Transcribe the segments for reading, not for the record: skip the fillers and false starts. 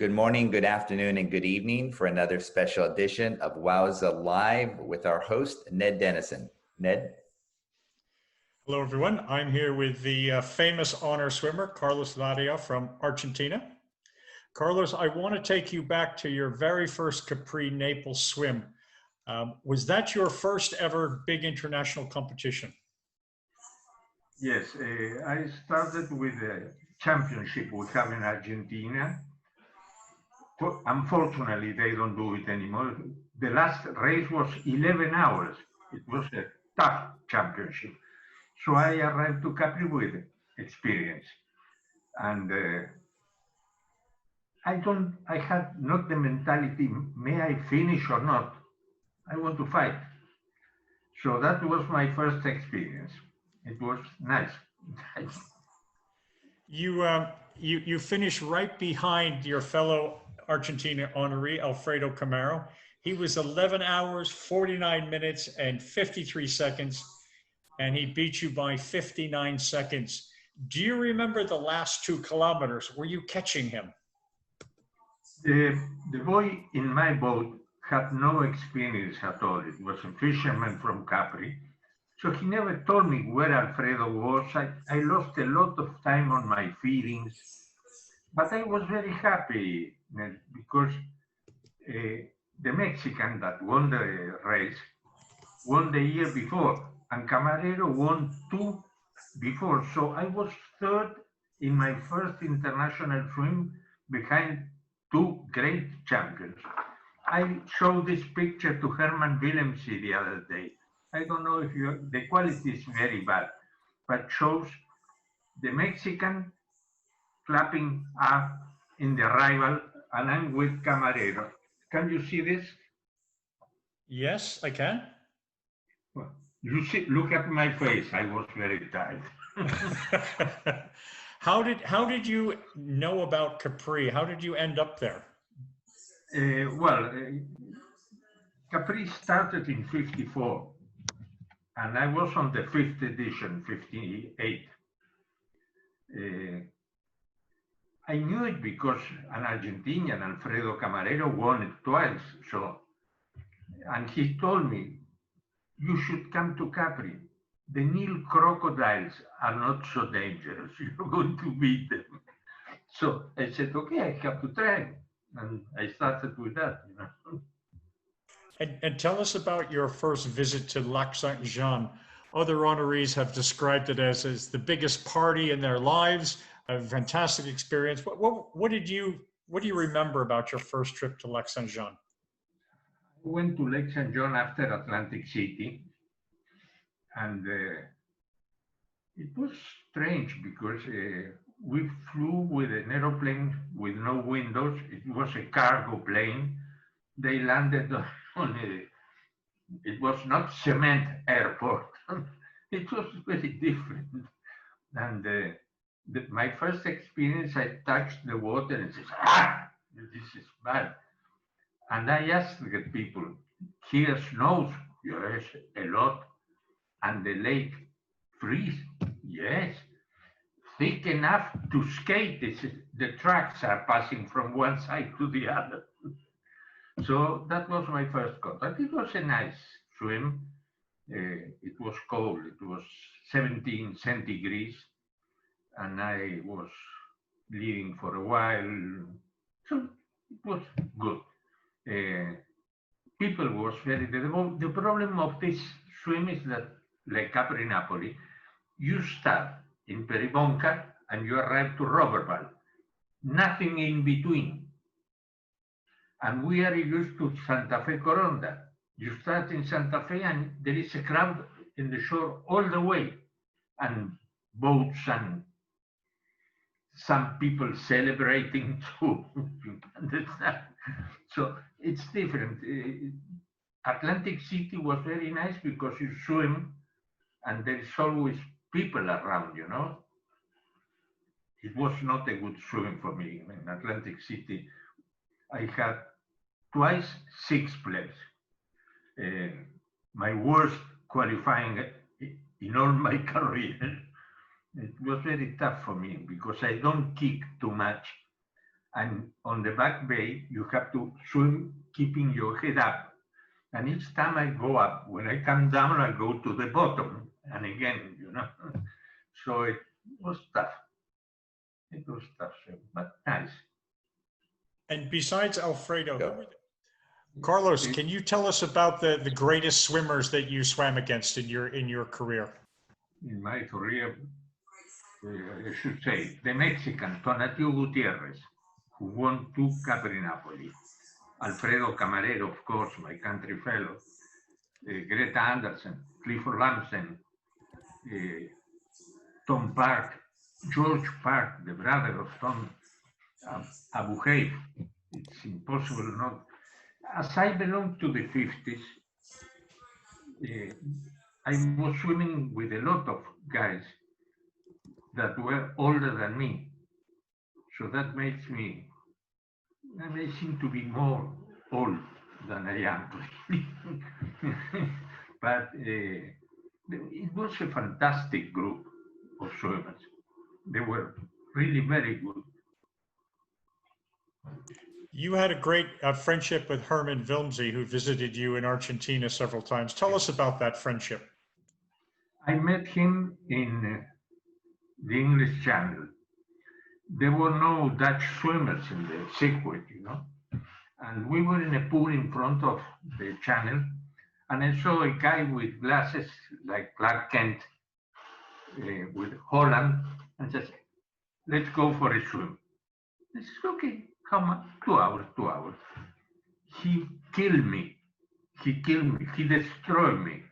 Good morning, good afternoon, and good evening for another special edition of WOWSA Live with our host, Ned Dennison. Ned? Hello, everyone. I'm here with the famous honor swimmer, Carlos Larriera from Argentina. Carlos, I want to take you back to your very first Capri-Naples swim. Was that your first ever big international competition? Yes, I started with a championship we have in Argentina. Unfortunately, they don't do it anymore. The last race was 11 hours. It was a tough championship. So I arrived to Capri with experience. And I had not the mentality, may I finish or not? I want to fight. So that was my first experience. It was nice. You finished right behind your fellow Argentina honoree, Alfredo Camaro. He was 11 hours, 49 minutes, and 53 seconds, and he beat you by 59 seconds. Do you remember the last 2 kilometers? Were you catching him? The boy in my boat had no experience at all. It was a fisherman from Capri. So he never told me where Alfredo was. I lost a lot of time on my feelings, but I was very happy because the Mexican that won the race won the year before, and Camarero won 2 before. So I was third in my first international swim behind 2 great champions. I showed this picture to Herman Willemse the other day. I don't know if the quality is very bad, but shows the Mexican clapping up in the rival, and I'm with Camarero. Can you see this? Yes, I can. Well, you see, look at my face. I was very tired. How did you know about Capri? How did you end up there? Capri started in '54. And I was on the 5th edition, 58. I knew it because an Argentinian, Alfredo Camarero, won it twice. And he told me, you should come to Capri. The Nile crocodiles are not so dangerous. You're going to beat them. So I said, okay, I have to try. And I started with that, you know. And tell us about your first visit to Lac Saint-Jean. Other honorees have described it as the biggest party in their lives, a fantastic experience. What do you remember about your first trip to Lac Saint-Jean? I went to Lake St. John after Atlantic City, and it was strange because we flew with an aeroplane with no windows. It was a cargo plane. They landed on it was not cement airport. It was very different. And my first experience, I touched the water and said, this is bad. And I asked the people, here snows? Yes, a lot. And the lake freeze? Yes. Thick enough to skate. The tracks are passing from one side to the other. So that was my first contact. It was a nice swim. It was cold. It was 17 centigrades, and I was leading for a while. So it was good. People was very. The problem of this swim is that, like Capri Napoli, you start in Peribonka and you arrive to Roberval. Nothing in between. And we are used to Santa Fe Coronda. You start in Santa Fe and there is a crowd in the shore all the way, and boats and some people celebrating too. So it's different. Atlantic City was very nice because you swim and there is always people around, you know. It was not a good swimming for me. In Atlantic City, I had twice 6th place. My worst qualifying in all my career. It was very tough for me because I don't kick too much. And on the back bay, you have to swim keeping your head up. And each time I go up, when I come down, I go to the bottom. And again, So it was tough. It was tough, but nice. And besides Alfredo, Go. Carlos, can you tell us about the greatest swimmers that you swam against in your career? In my career, I should say, the Mexican, Tonatio Gutierrez, who won 2 Capri Napoli. Alfredo Camarero, of course, my country fellow. Greta Anderson, Clifford Lamson, Tom Park, George Park, the brother of Tom Abu Haif. It's impossible not. As I belong to the 50s, I was swimming with a lot of guys that were older than me. So that makes me, I seem to be more old than I am. But it was a fantastic group of swimmers. They were really very good. You had a great friendship with Herman Wilmsy, who visited you in Argentina several times. Tell us about that friendship. I met him in the English Channel. There were no Dutch swimmers in the circuit, and we were in a pool in front of the channel, and I saw a guy with glasses like Clark Kent with Holland, and said, let's go for a swim. I said, okay, how much? 2 hours, 2 hours. He killed me. He destroyed me.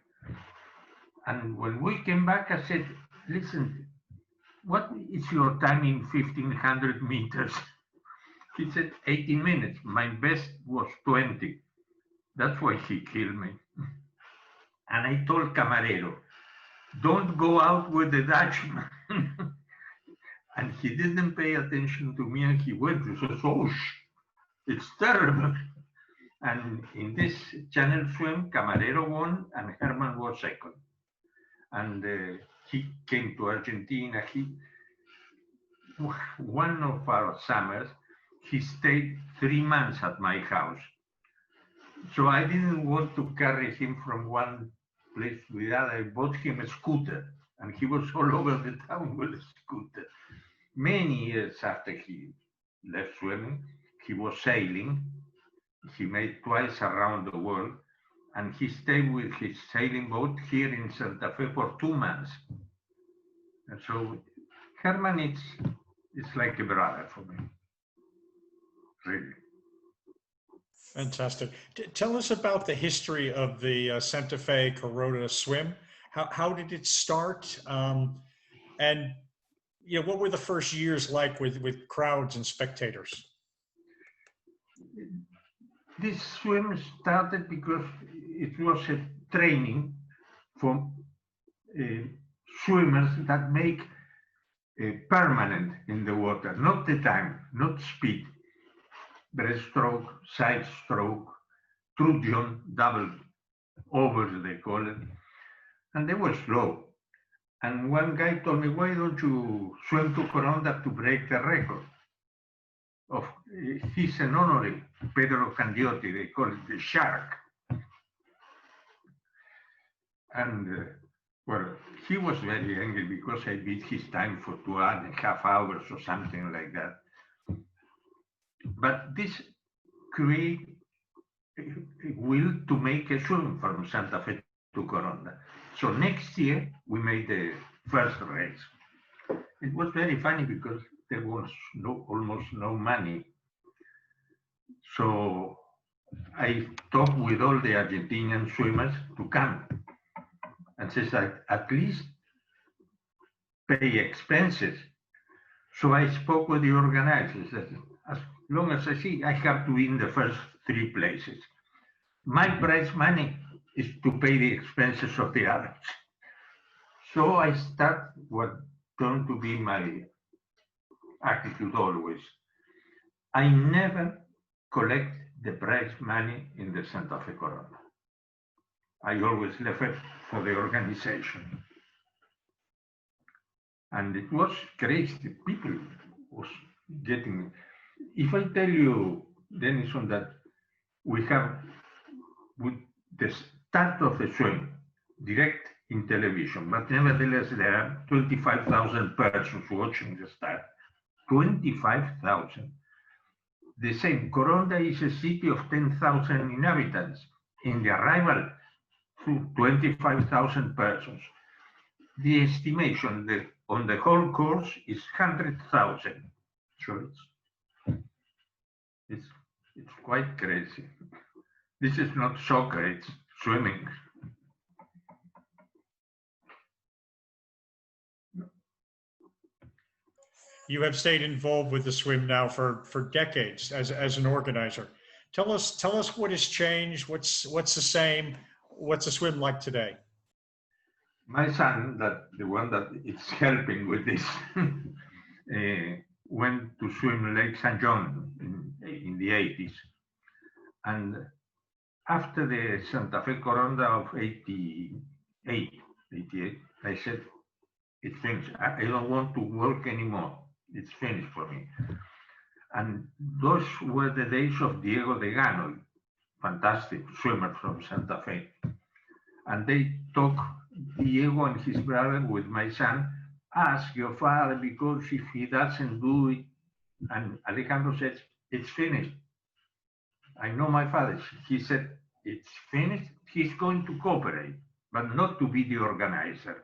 And when we came back, I said, listen, what is your time in 1500 meters? He said, 18 minutes. My best was 20. That's why he killed me. And I told Camarero, don't go out with the Dutchman. And he didn't pay attention to me, and he went to say, oh, it's terrible. And in this channel swim, Camarero won and Herman was second. And he came to Argentina. One of our summers, he stayed 3 months at my house. So I didn't want to carry him from one place to the other. I bought him a scooter, and he was all over the town with a scooter. Many years after he left swimming, he was sailing. He made twice around the world, and he stayed with his sailing boat here in Santa Fe for 2 months. And so Herman, it's like a brother for me, really. Fantastic. Tell us about the history of the Santa Fe Coronda swim. How did it start? And what were the first years like with crowds and spectators? This swim started because it was a training for swimmers that make permanent in the water, not the time, not speed. Breaststroke, side stroke, truncheon, double overs, they call it. And they were slow. And one guy told me, why don't you swim to Coronda to break the record? He's an honorary, Pedro Candiotti, they call it the Shark. And well, he was very angry because I beat his time for 2.5 hours or something like that. But this created a will to make a swim from Santa Fe to Coronda. So next year, we made the first race. It was very funny because there was almost no money. So I talked with all the Argentinian swimmers to come and says that at least pay expenses. So I spoke with the organizers that as long as I see, I have to be in the first 3 places. My prize money is to pay the expenses of the others. So I start what turned to be my attitude always. I never collect the prize money in the Santa Fe Coronda. I always left it for the organization. And it was crazy. People was getting, if I tell you, Denison, that we have with the start of the swim direct in television, but nevertheless there are 25,000 persons watching the start. 25,000. The same, Coronda is a city of 10,000 inhabitants. In the arrival, 25,000 persons. The estimation on the whole course is 100,000. So it's quite crazy. This is not soccer, it's swimming. You have stayed involved with the swim now for decades as an organizer. Tell us what has changed. What's the same? What's the swim like today? My son, the one that is helping with this, went to swim Lake St. John in the 80s. And after the Santa Fe Coronda of 88, I said, it's finished. I don't want to work anymore. It's finished for me. And those were the days of Diego de Gano, fantastic swimmer from Santa Fe. And they talk, Diego and his brother with my son, ask your father, because if he doesn't do it, and Alejandro says, it's finished. I know my father, he said, it's finished, he's going to cooperate, but not to be the organizer.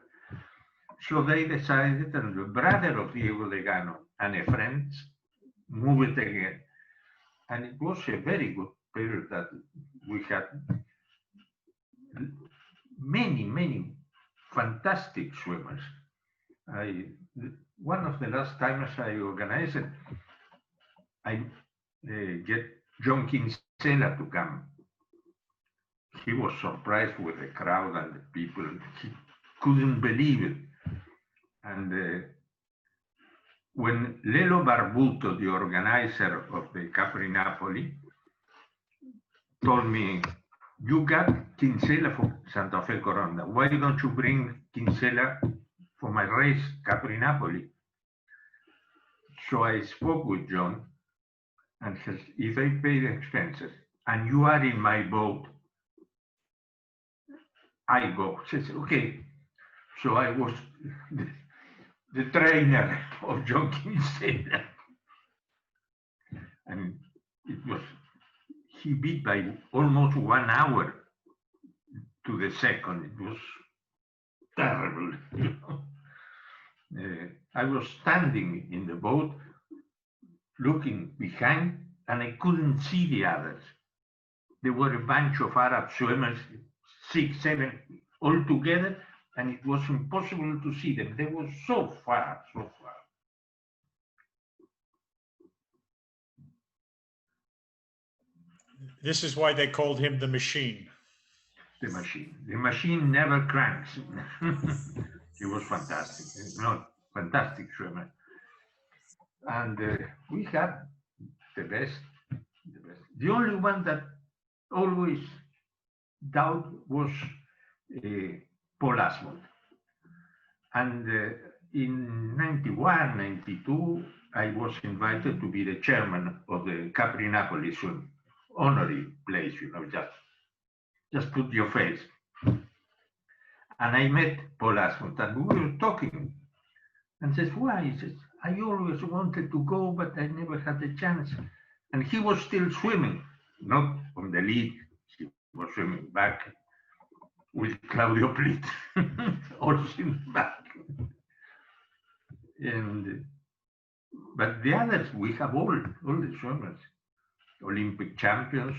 So they decided, and the brother of Diego de Gano and a friend moved it again. And it was a very good period that we had many fantastic swimmers. One of the last times I organized it, I get John Kinsella to come. He was surprised with the crowd and the people. He couldn't believe it. And when Lelo Barbuto, the organizer of the Capri Napoli, told me, you got Kinsella for Santa Fe Coronda. Why don't you bring Kinsella for my race, Capri Napoli? So I spoke with John, and says, if I pay the expenses and you are in my boat, I go. She says, okay. So I was the trainer of John Kinsella. And it was, he beat by almost 1 hour to the second. It was terrible. I was standing in the boat, looking behind, and I couldn't see the others. There were a bunch of Arab swimmers, 6, 7, all together, and it was impossible to see them. They were so far, so far. This is why they called him the machine. The machine. The machine never cranks. He was fantastic. No, fantastic swimmer. And we had the best. The only one that always doubt was Paul Asmund. And in 91, 92, I was invited to be the chairman of the Capri Napoli swim. Honorary place, you know, just put your face. And I met Paul Asmund, and we were talking. And says, why? He says, I always wanted to go, but I never had the chance. And he was still swimming, not on the lead. He was swimming back with Claudio Plit, also in the back. And but the others, we have all the swimmers, Olympic champions,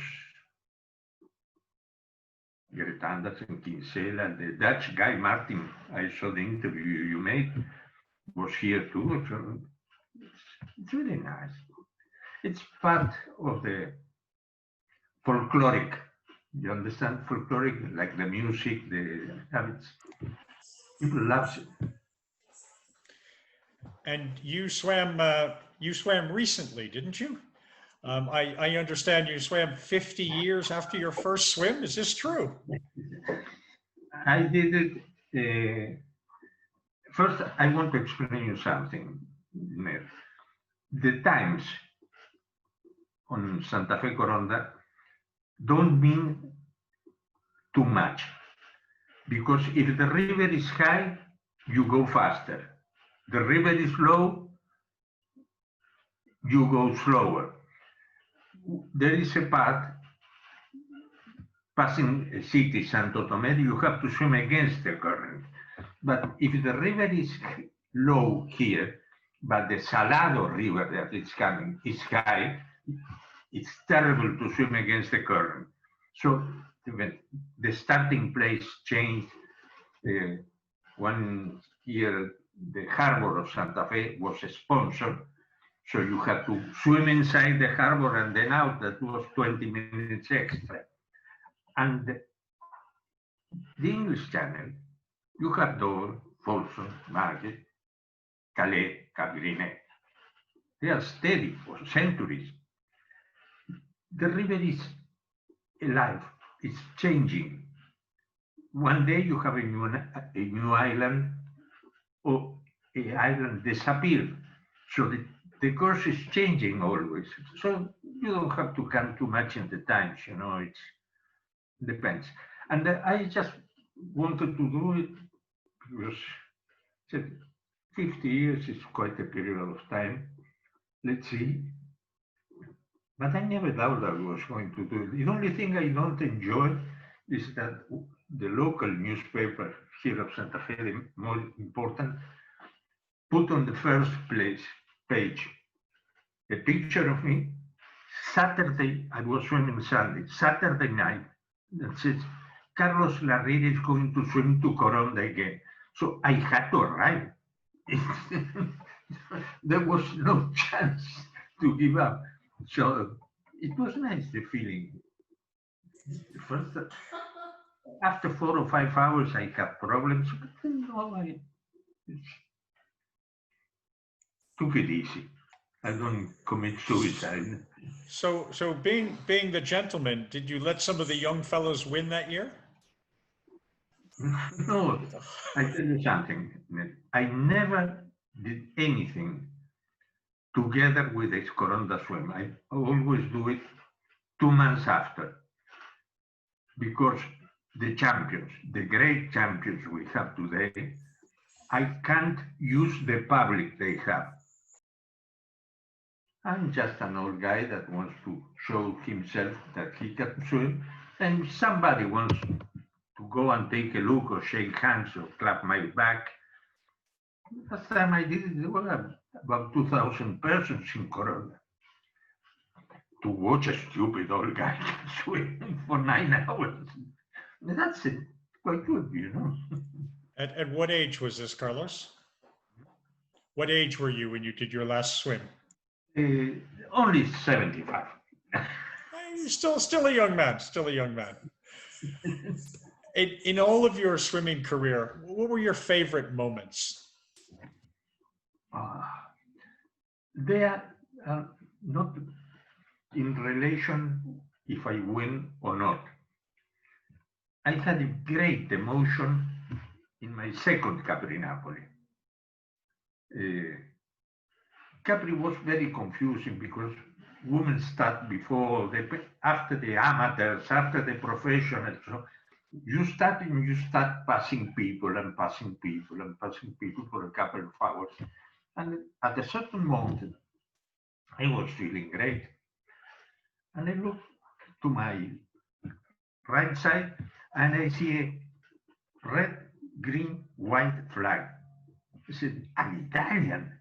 Gerrit Andersen, Kinsella, the Dutch guy Martin. I saw the interview you made, was here too. So it's really nice. It's part of the folkloric. You understand folkloric, like the music, the habits. People love it. And you swam recently, didn't you? I understand you swam 50 years after your first swim. Is this true? I did it. First, I want to explain you something, Ned. The times on Santa Fe Coronda don't mean too much, because if the river is high, you go faster. The river is low, you go slower. There is a part passing a city, Santo Tomé, you have to swim against the current. But if the river is low here, but the Salado River that is coming is high, it's terrible to swim against the current. So the starting place changed. One year, the harbor of Santa Fe was a sponsor, so you had to swim inside the harbor and then out. That was 20 minutes extra. And the English Channel, you have Dover, Folsom, Margate, Calais, Cabrine. They are steady for centuries. The river is alive, it's changing. One day you have a new island, or an island disappeared. So the course is changing always. So you don't have to come too much in the times, you know, it depends. And I just wanted to do it because 50 years is quite a period of time. Let's see. But I never doubted I was going to do it. The only thing I don't enjoy is that the local newspaper here of Santa Fe, the more important, put on the first page a picture of me. Saturday, I was swimming Sunday, Saturday night, that says, Carlos Larriera is going to swim to Coronda again. So I had to arrive. There was no chance to give up. So it was nice, the feeling. First, after 4 or 5 hours, I had problems, but no, I took it easy. I don't commit suicide. So being the gentleman, did you let some of the young fellows win that year? No, I tell you something, Ned. I never did anything together with a Coronda swim. I always do it 2 months after, because the champions, the great champions we have today, I can't use the public they have. I'm just an old guy that wants to show himself that he can swim, and somebody wants to go and take a look or shake hands or clap my back. Last time I did it, there were about 2,000 persons in Coronda to watch a stupid old guy swim for 9 hours. That's it. Quite good, you know. At what age was this, Carlos? What age were you when you did your last swim? Only 75. You're still a young man, still a young man. In all of your swimming career, what were your favorite moments? They are not in relation if I win or not. I had a great emotion in my second Capri Napoli. Capri was very confusing because women start before, after the amateurs, after the professionals. So you start and you start passing people and passing people and passing people for a couple of hours. And at a certain moment, I was feeling great. And I looked to my right side and I see a red, green, white flag. I said, an Italian.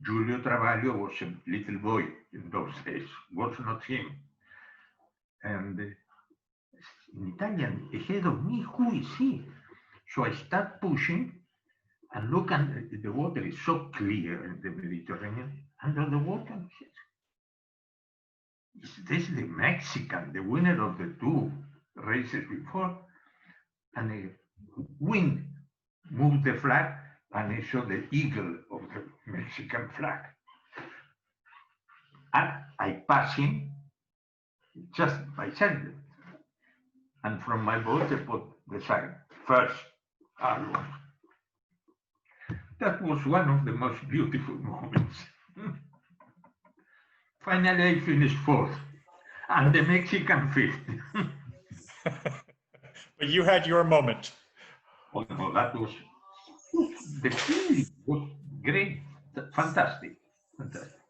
Giulio Travaglio was a little boy in those days, was not him. And in Italian, ahead of me, who is he? So I start pushing and look, and the water is so clear in the Mediterranean. Under the water, is this the Mexican, the winner of the 2 races before? And the wind moved the flag, and I saw the eagle of the Mexican flag. And I pass him just by accident. And from my boat, I put the sign, first, Aguas. That was one of the most beautiful moments. Finally, I finished fourth, and the Mexican fifth. But you had your moment. Oh, no, that was the feeling was great, fantastic, fantastic.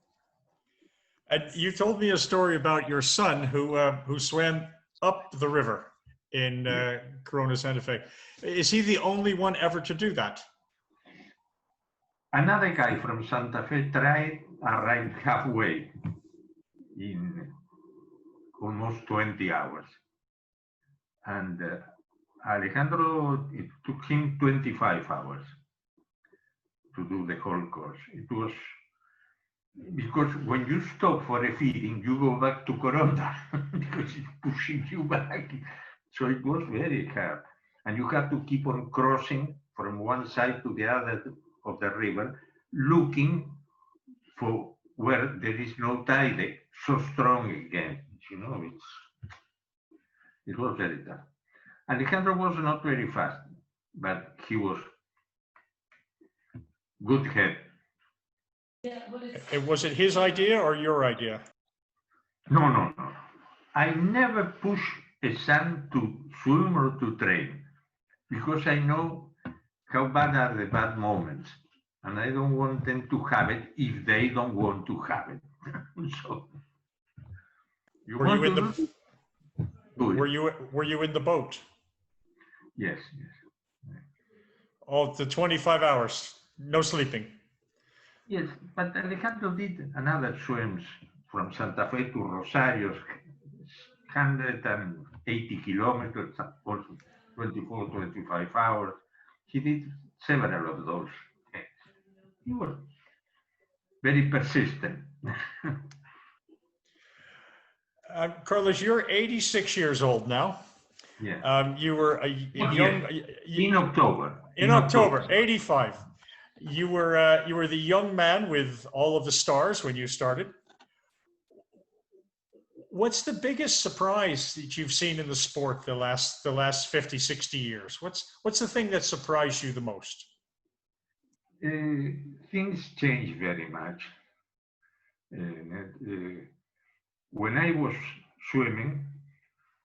And you told me a story about your son who swam up the river in Corona Santa Fe. Is he the only one ever to do that? Another guy from Santa Fe tried, arrived halfway in almost 20 hours. And Alejandro, it took him 25 hours to do the whole course. It was because when you stop for a feeding, you go back to Coronda because it's pushing you back. So it was very hard. And you have to keep on crossing from one side to the other of the river, looking for where there is no tide so strong again. You know, it was very tough. Alejandro was not very fast, but he was good head. Was it his idea or your idea? No. I never push a son to swim or to train because I know how bad are the bad moments, and I don't want them to have it if they don't want to have it. So, Were you in the boat? Yes. Oh, the 25 hours, no sleeping. Yes, but Alejandro did another swims from Santa Fe to Rosario, 180 kilometers, also 24, 25 hours. He did several of those. He was very persistent. Carlos, you're 86 years old now. Yeah. You were a young in October. In October, 85. You were the young man with all of the stars when you started. What's the biggest surprise that you've seen in the sport the last 50, 60 years? What's the thing that surprised you the most? Things change very much. When I was swimming,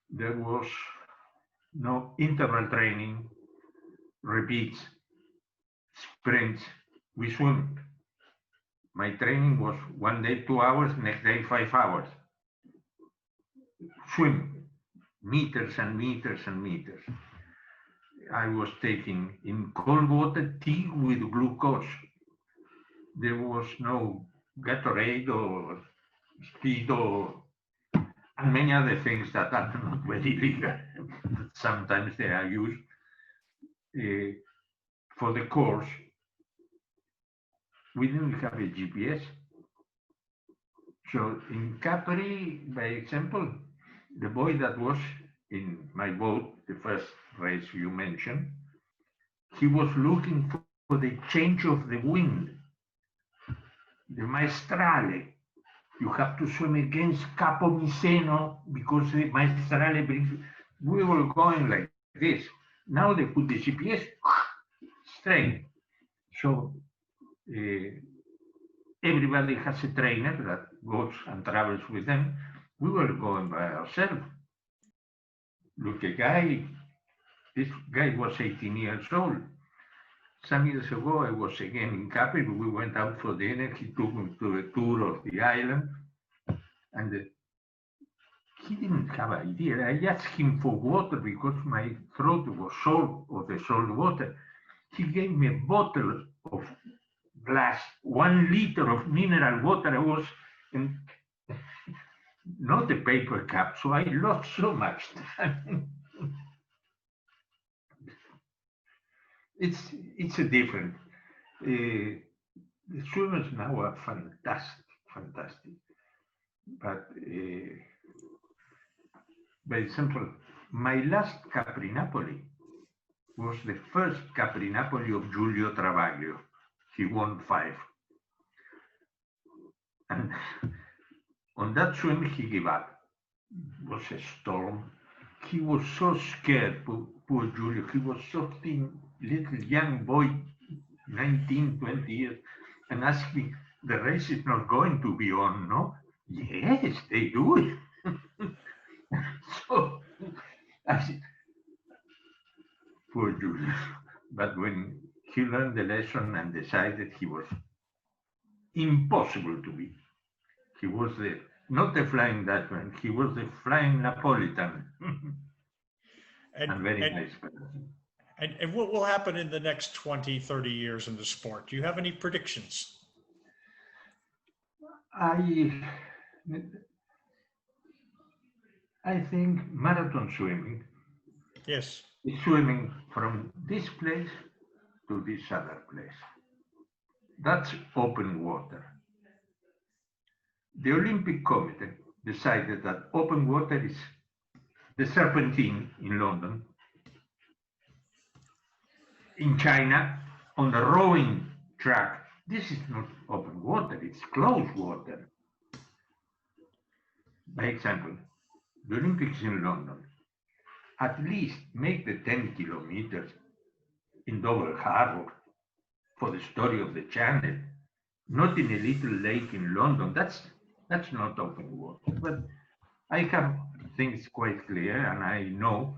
there was no interval training, repeats, sprints. We swim. My training was one day 2 hours, next day 5 hours. Swim, meters and meters and meters. I was taking in cold water tea with glucose. There was no Gatorade or Speed or and many other things that are not very legal. Sometimes they are used for the course. We didn't have a GPS. So in Capri, by example, the boy that was in my boat, the first race you mentioned, he was looking for the change of the wind, the maestrale. You have to swim against Capo Miseno because the maestrale brings. We were going like this. Now they put the GPS straight. So everybody has a trainer that goes and travels with them. We were going by ourselves. Look, this guy was 18 years old. Some years ago, I was again in Capri. We went out for dinner. He took me to a tour of the island. And he didn't have an idea. I asked him for water because my throat was sore of the salt water. He gave me a bottle of glass, 1 liter of mineral water. I was in, not a paper cup, so I lost so much time. It's a different. The swimmers now are fantastic. But by example, my last Capri Napoli was the first Capri Napoli of Giulio Travaglio. He won 5. And on that swim, he gave up. It was a storm. He was so scared, poor Giulio. He was so thin, little young boy, 19, 20 years, and asked me, the race is not going to be on, no? Yes, they do it. So I said, poor Julius. But when he learned the lesson and decided he was impossible to beat, he was not the Flying Dutchman, he was the Flying Napolitan. And very and, nice person. and what will happen in the next 20, 30 years in the sport? Do you have any predictions? I think marathon swimming Yes. is swimming from this place to this other place. That's open water. The Olympic Committee decided that open water is the Serpentine in London, in China, on the rowing track. This is not open water, it's closed water. By example, the Olympics in London, at least make the 10 kilometers in double harbor for the story of the channel, not in a little lake in London. That's not open water. But I have things quite clear, and I know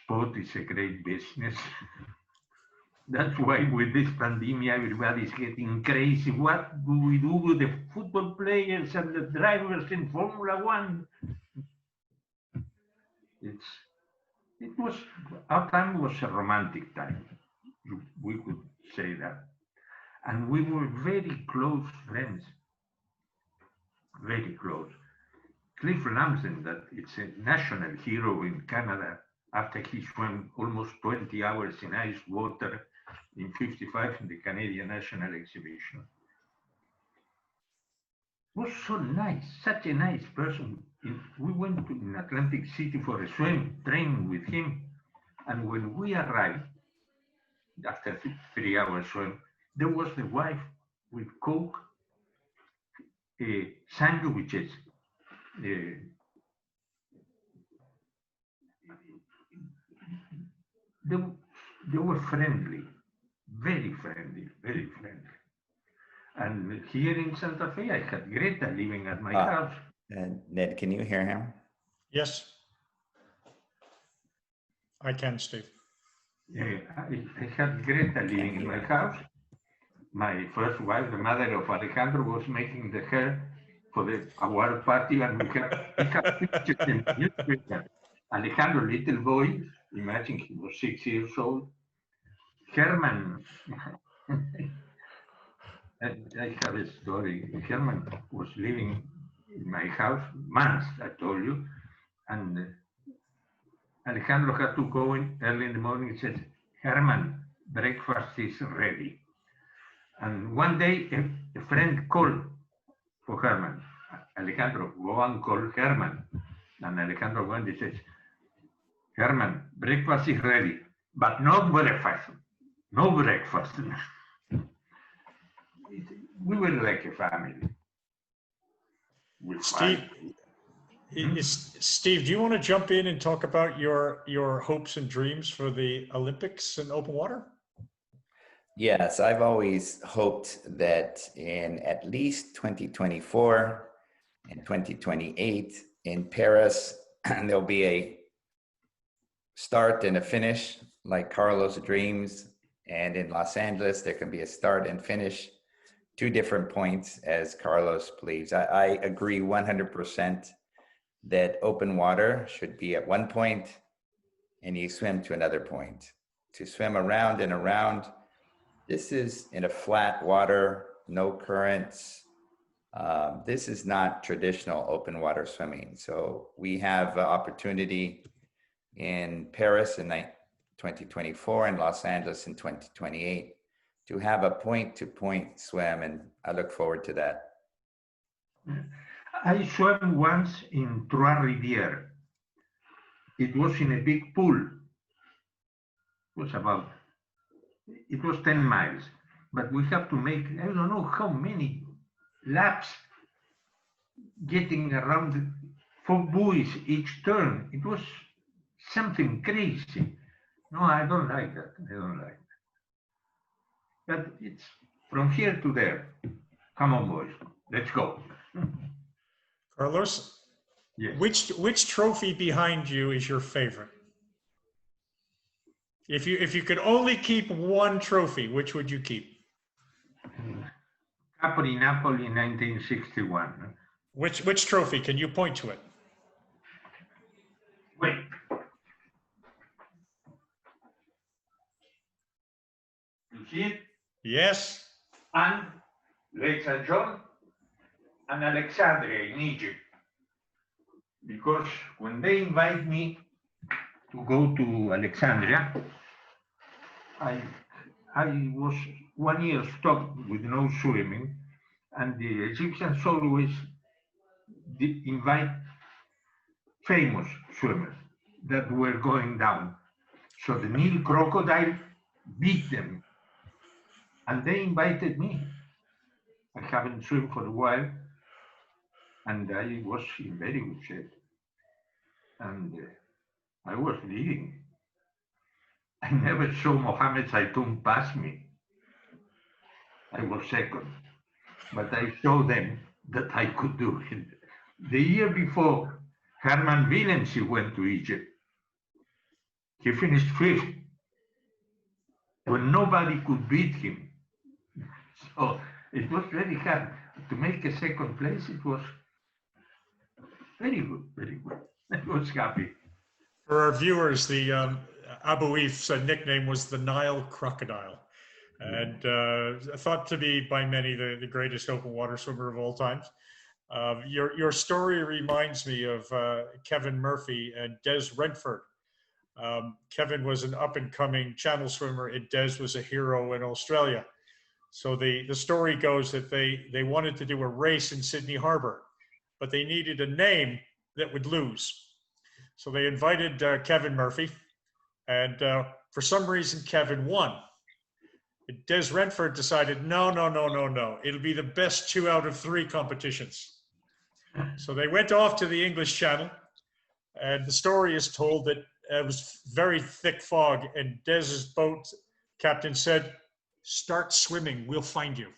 sport is a great business. That's why with this pandemic, everybody's getting crazy. What do we do with the football players and the drivers in Formula One? Our time was a romantic time. We could say that. And we were very close friends, very close. Cliff Lamson, that it's a national hero in Canada, after he swam almost 20 hours in ice water in 55 in the Canadian National Exhibition. Was so nice, such a nice person. We went to Atlantic City for a swim training with him. And when we arrived, after 3 hours swim, there was the wife with Coke, sandwiches, they were friendly, very friendly, very friendly. And here in Santa Fe, I had Greta living at my house. And Ned, can you hear him? Yes. I can, Steve. I had Greta living in my house. My first wife, the mother of Alejandro, was making the hair for the award party, and we have pictures in the newspaper. Alejandro, little boy, imagine he was 6 years old. Herman, I have a story. Herman was living in my house months, I told you, and Alejandro had to go in early in the morning. He said, Herman, breakfast is ready. And one day, a friend called for Herman. Alejandro, go and call Herman. And Alejandro went and says, Herman, breakfast is ready, but not breakfast. No breakfast. We were like a family. Steve, Steve, do you want to jump in and talk about your hopes and dreams for the Olympics in open water? Yes, I've always hoped that in at least 2024 and 2028 in Paris, there'll be a start and a finish like Carlos dreams. And in Los Angeles, there can be a start and finish, 2 different points as Carlos believes. I agree 100% that open water should be at one point and you swim to another point. To swim around and around, this is in a flat water, no currents. This is not traditional open water swimming. So we have an opportunity in Paris in 2024 and Los Angeles in 2028 to have a point-to-point swim, and I look forward to that. I swam once in Trois-Rivières. It was in a big pool. It was 10 miles, but we have to make, I don't know how many laps getting around 4 buoys each turn. It was something crazy. No, I don't like that. I don't like that. But it's from here to there. Come on, boys, let's go. Carlos, Yes. which trophy behind you is your favorite? If you could only keep one trophy, which would you keep? Capri Napoli 1961. Which trophy? Can you point to it? Wait. You see it? Yes. And Lake St. John and Alexandria in Egypt. Because when they invite me to go to Alexandria, I was 1 year stopped with no swimming, and the Egyptians always invite famous swimmers that were going down. So the Nile crocodile beat them, and they invited me. I haven't swum for a while, and I was in very good shape. And I was leading. I never saw Mohammed Zaytoun pass me. I was second, but I showed them that I could do it. The year before, Herman Willemse went to Egypt. He finished fifth when nobody could beat him. So it was very hard to make a second place. It was very good, very good. I was happy. For our viewers, the Abouif's nickname was the Nile Crocodile, and thought to be by many the greatest open water swimmer of all times. Your story reminds me of Kevin Murphy and Des Redford. Kevin was an up-and-coming channel swimmer, and Des was a hero in Australia. So the story goes that they wanted to do a race in Sydney Harbor, but they needed a name that would lose. So they invited Kevin Murphy, and for some reason, Kevin won. Des Redford decided, no. It'll be the best 2 out of 3 competitions. So they went off to the English Channel, and the story is told that it was very thick fog, and Des's boat captain said, start swimming, we'll find you.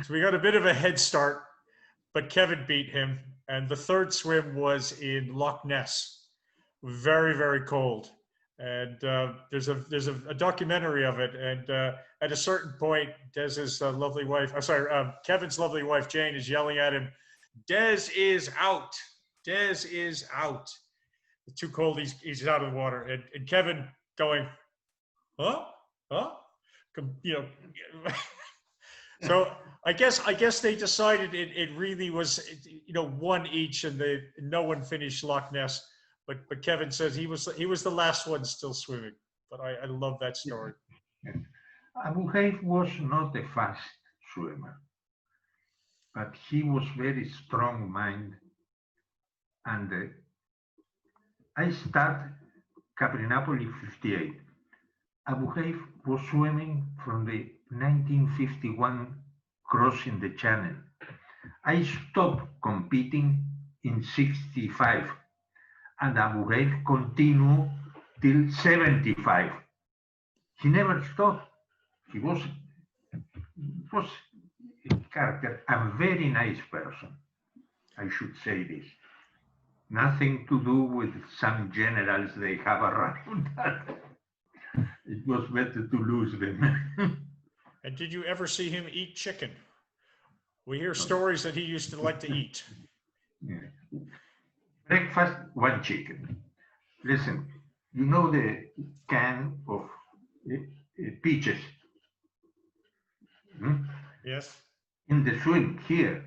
So we got a bit of a head start, but Kevin beat him, and the third swim was in Loch Ness. Very, very cold. And there's a documentary of it, and at a certain point, Des's lovely wife, Kevin's lovely wife, Jane, is yelling at him, Des is out. Des is out. It's too cold, he's out of the water. And Kevin going, huh? You know. So I guess they decided it really was, one each, and no one finished Loch Ness. But Kevin says he was the last one still swimming. But I love that story. Abu Haif was not a fast swimmer, but he was very strong-minded. And I started Capri Napoli 58. Abu Haif was swimming from the 1951 crossing the channel. I stopped competing in 65, and Abu Haif continued till 75. He never stopped. He was a character, a very nice person. I should say this. Nothing to do with some generals they have around. It was better to lose them. And did you ever see him eat chicken? We hear stories that he used to like to eat. Yeah. Breakfast, 1 chicken. Listen, you know the can of peaches? Hmm? Yes. In the swim here,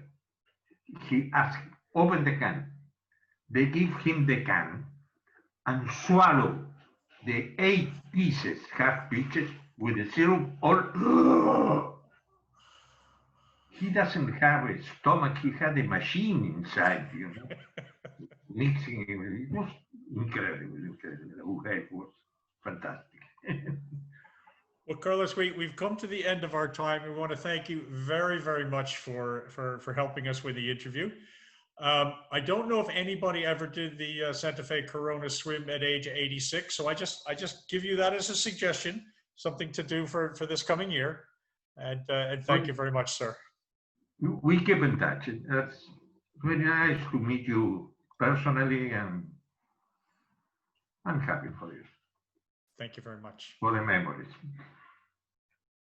he asked, open the can. They give him the can and swallow the 8 pieces, half peaches, with the syrup all. He doesn't have a stomach, he had a machine inside, mixing it. It was incredible. It was fantastic. Well, Carlos, we've come to the end of our time. We want to thank you very, very much for helping us with the interview. I don't know if anybody ever did the Santa Fe Corona swim at age 86. So I just give you that as a suggestion, something to do for this coming year. And thank you very much, sir. We keep in touch. very nice to meet you personally, and I'm happy for you, Thank you very much. for the memories.